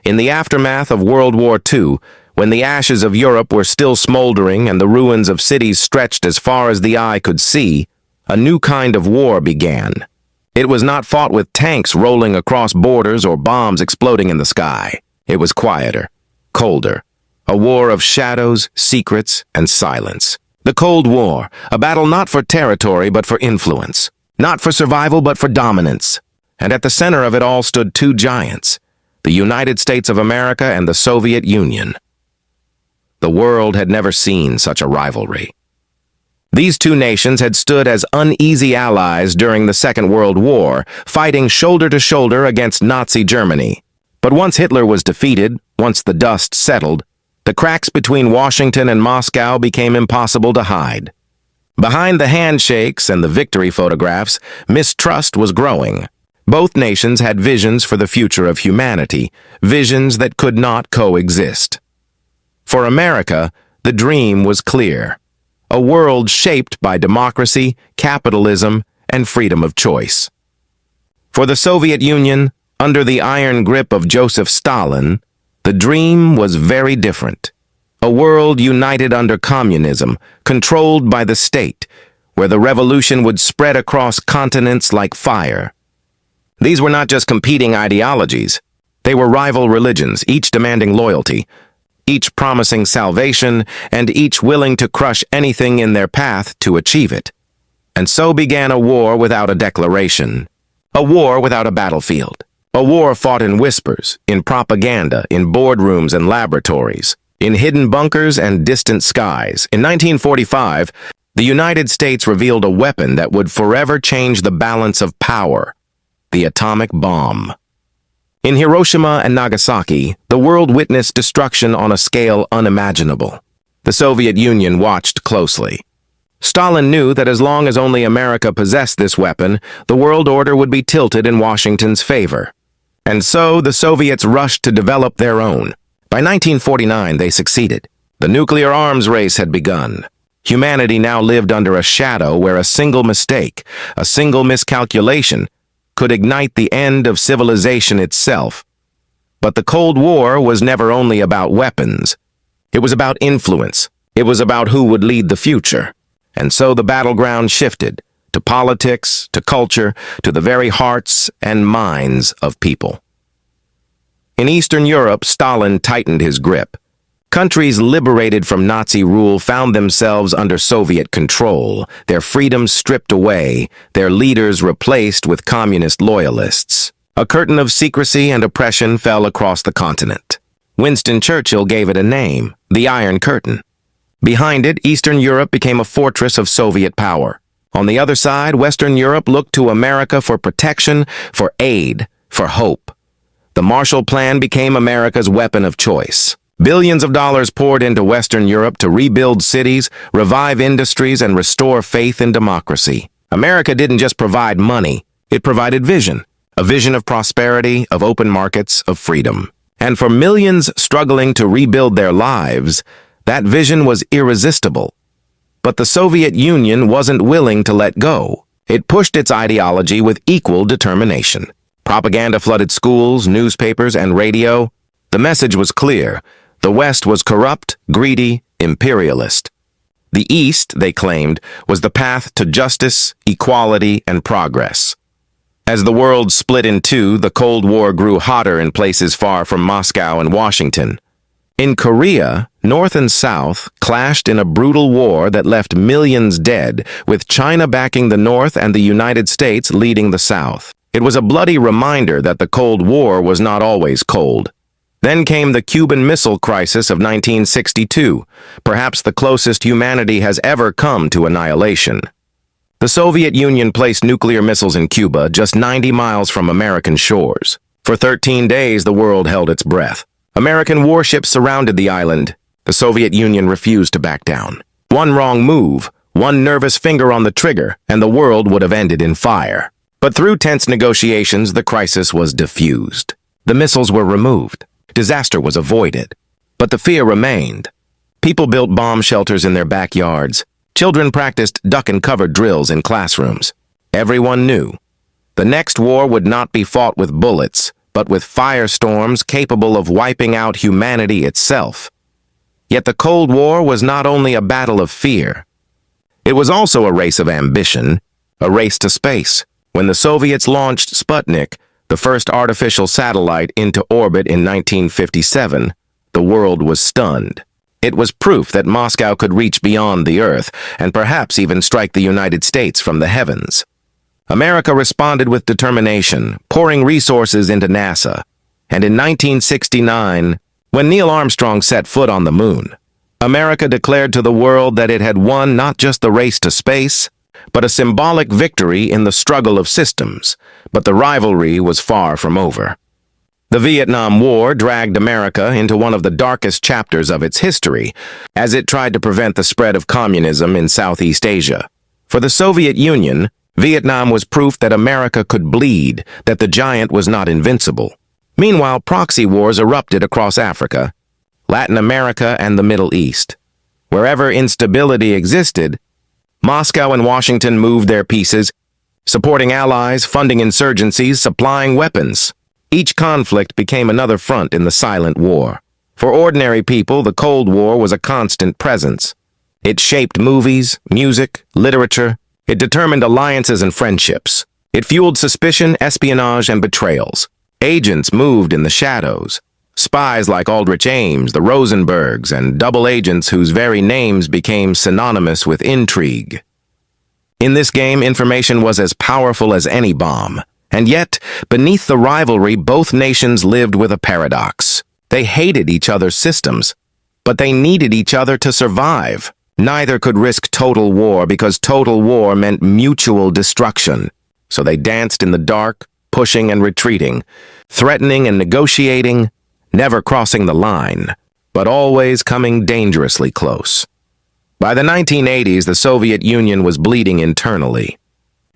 In the aftermath of World War II, when the ashes of Europe were still smoldering and the ruins of cities stretched as far as the eye could see, a new kind of war began. It was not fought with tanks rolling across borders or bombs exploding in the sky. It was quieter, colder, a war of shadows, secrets, and silence. The Cold War, a battle not for territory but for influence, not for survival but for dominance. And at the center of it all stood two giants, the United States of America and the Soviet Union. The world had never seen such a rivalry. These two nations had stood as uneasy allies during the Second World War, fighting shoulder to shoulder against Nazi Germany. But once Hitler was defeated, once the dust settled, the cracks between Washington and Moscow became impossible to hide. Behind the handshakes and the victory photographs, mistrust was growing. Both nations had visions for the future of humanity, visions that could not coexist. For America, the dream was clear. A world shaped by democracy, capitalism, and freedom of choice. For the Soviet Union, under the iron grip of Joseph Stalin, the dream was very different. A world united under communism, controlled by the state, where the revolution would spread across continents like fire. These were not just competing ideologies. They were rival religions, each demanding loyalty, each promising salvation, and each willing to crush anything in their path to achieve it. And so began a war without a declaration, a war without a battlefield, a war fought in whispers, in propaganda, in boardrooms and laboratories, in hidden bunkers and distant skies. In 1945, the United States revealed a weapon that would forever change the balance of power, the atomic bomb. In Hiroshima and Nagasaki, the world witnessed destruction on a scale unimaginable. The Soviet Union watched closely. Stalin knew that as long as only America possessed this weapon, the world order would be tilted in Washington's favor. And so the Soviets rushed to develop their own. By 1949, they succeeded. The nuclear arms race had begun. Humanity now lived under a shadow where a single mistake, a single miscalculation, could ignite the end of civilization itself. But the Cold War was never only about weapons. It was about influence. It was about who would lead the future. And so the battleground shifted to politics, to culture, to the very hearts and minds of people. In Eastern Europe, Stalin tightened his grip. Countries liberated from Nazi rule found themselves under Soviet control, their freedoms stripped away, their leaders replaced with communist loyalists. A curtain of secrecy and oppression fell across the continent. Winston Churchill gave it a name, the Iron Curtain. Behind it, Eastern Europe became a fortress of Soviet power. On the other side, Western Europe looked to America for protection, for aid, for hope. The Marshall Plan became America's weapon of choice. Billions of dollars poured into Western Europe to rebuild cities, revive industries, and restore faith in democracy. America didn't just provide money, it provided vision. A vision of prosperity, of open markets, of freedom. And for millions struggling to rebuild their lives, that vision was irresistible. But the Soviet Union wasn't willing to let go. It pushed its ideology with equal determination. Propaganda flooded schools, newspapers, and radio. The message was clear. The West was corrupt, greedy, imperialist. The East, they claimed, was the path to justice, equality, and progress. As the world split in two, the Cold War grew hotter in places far from Moscow and Washington. In Korea, North and South clashed in a brutal war that left millions dead, with China backing the North and the United States leading the South. It was a bloody reminder that the Cold War was not always cold. Then came the Cuban Missile Crisis of 1962, perhaps the closest humanity has ever come to annihilation. The Soviet Union placed nuclear missiles in Cuba, just 90 miles from American shores. For 13 days, the world held its breath. American warships surrounded the island. The Soviet Union refused to back down. One wrong move, one nervous finger on the trigger, and the world would have ended in fire. But through tense negotiations, the crisis was diffused. The missiles were removed. Disaster was avoided. But the fear remained. People built bomb shelters in their backyards. Children practiced duck-and-cover drills in classrooms. Everyone knew. The next war would not be fought with bullets, but with firestorms capable of wiping out humanity itself. Yet the Cold War was not only a battle of fear. It was also a race of ambition, a race to space. When the Soviets launched Sputnik, the first artificial satellite, into orbit in 1957, the world was stunned. It was proof that Moscow could reach beyond the Earth and perhaps even strike the United States from the heavens. America responded with determination, pouring resources into NASA. And in 1969, when Neil Armstrong set foot on the moon, America declared to the world that it had won not just the race to space, but a symbolic victory in the struggle of systems. But the rivalry was far from over. The Vietnam War dragged America into one of the darkest chapters of its history, as it tried to prevent the spread of communism in Southeast Asia. For the Soviet Union, Vietnam was proof that America could bleed, that the giant was not invincible. Meanwhile, proxy wars erupted across Africa, Latin America, and the Middle East. Wherever instability existed, Moscow and Washington moved their pieces, supporting allies, funding insurgencies, supplying weapons. Each conflict became another front in the silent war. For ordinary people, the Cold War was a constant presence. It shaped movies, music, literature. It determined alliances and friendships. It fueled suspicion, espionage, and betrayals. Agents moved in the shadows. Spies like Aldrich Ames, the Rosenbergs, and double agents whose very names became synonymous with intrigue. In this game, information was as powerful as any bomb. And yet, beneath the rivalry, both nations lived with a paradox. They hated each other's systems, but they needed each other to survive. Neither could risk total war because total war meant mutual destruction. So they danced in the dark, pushing and retreating, threatening and negotiating, never crossing the line, but always coming dangerously close. By the 1980s, the Soviet Union was bleeding internally.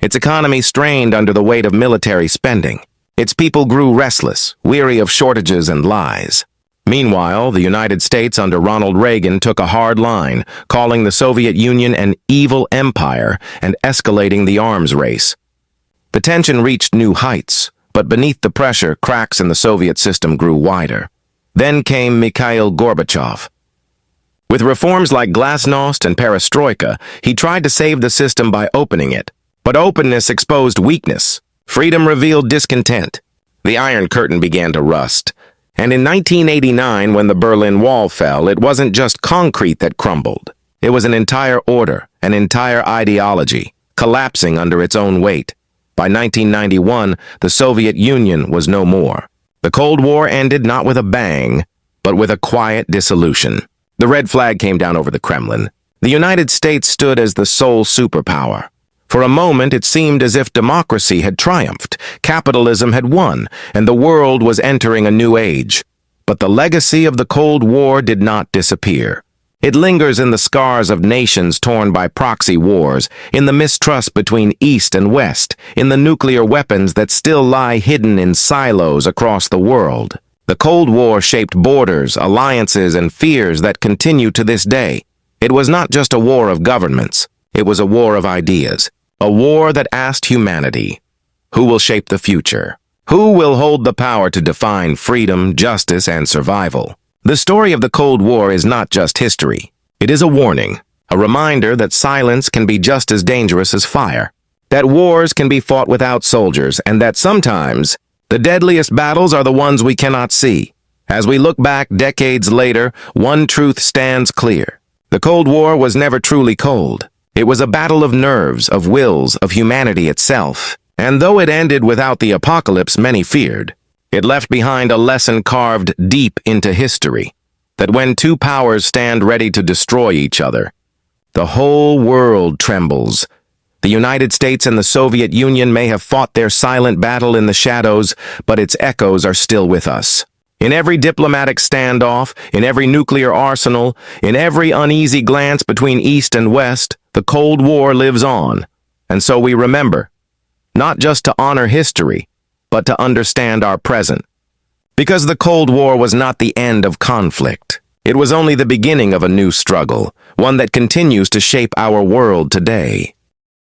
Its economy strained under the weight of military spending. Its people grew restless, weary of shortages and lies. Meanwhile, the United States under Ronald Reagan took a hard line, calling the Soviet Union an evil empire and escalating the arms race. The tension reached new heights, but beneath the pressure, cracks in the Soviet system grew wider. Then came Mikhail Gorbachev. With reforms like glasnost and perestroika, he tried to save the system by opening it. But openness exposed weakness. Freedom revealed discontent. The Iron Curtain began to rust. And in 1989, when the Berlin Wall fell, it wasn't just concrete that crumbled. It was an entire order, an entire ideology, collapsing under its own weight. By 1991, the Soviet Union was no more. The Cold War ended not with a bang, but with a quiet dissolution. The red flag came down over the Kremlin. The United States stood as the sole superpower. For a moment, it seemed as if democracy had triumphed, capitalism had won, and the world was entering a new age. But the legacy of the Cold War did not disappear. It lingers in the scars of nations torn by proxy wars, in the mistrust between East and West, in the nuclear weapons that still lie hidden in silos across the world. The Cold War shaped borders, alliances, and fears that continue to this day. It was not just a war of governments. It was a war of ideas. A war that asked humanity, who will shape the future? Who will hold the power to define freedom, justice, and survival? The story of the Cold War is not just history. It is a warning, a reminder that silence can be just as dangerous as fire, that wars can be fought without soldiers, and that sometimes the deadliest battles are the ones we cannot see. As we look back decades later, one truth stands clear. The Cold War was never truly cold. It was a battle of nerves, of wills, of humanity itself. And though it ended without the apocalypse many feared, it left behind a lesson carved deep into history, that when two powers stand ready to destroy each other, the whole world trembles. The United States and the Soviet Union may have fought their silent battle in the shadows, but its echoes are still with us. In every diplomatic standoff, in every nuclear arsenal, in every uneasy glance between East and West, the Cold War lives on. And so we remember, not just to honor history, but to understand our present. Because the Cold War was not the end of conflict. It was only the beginning of a new struggle, one that continues to shape our world today.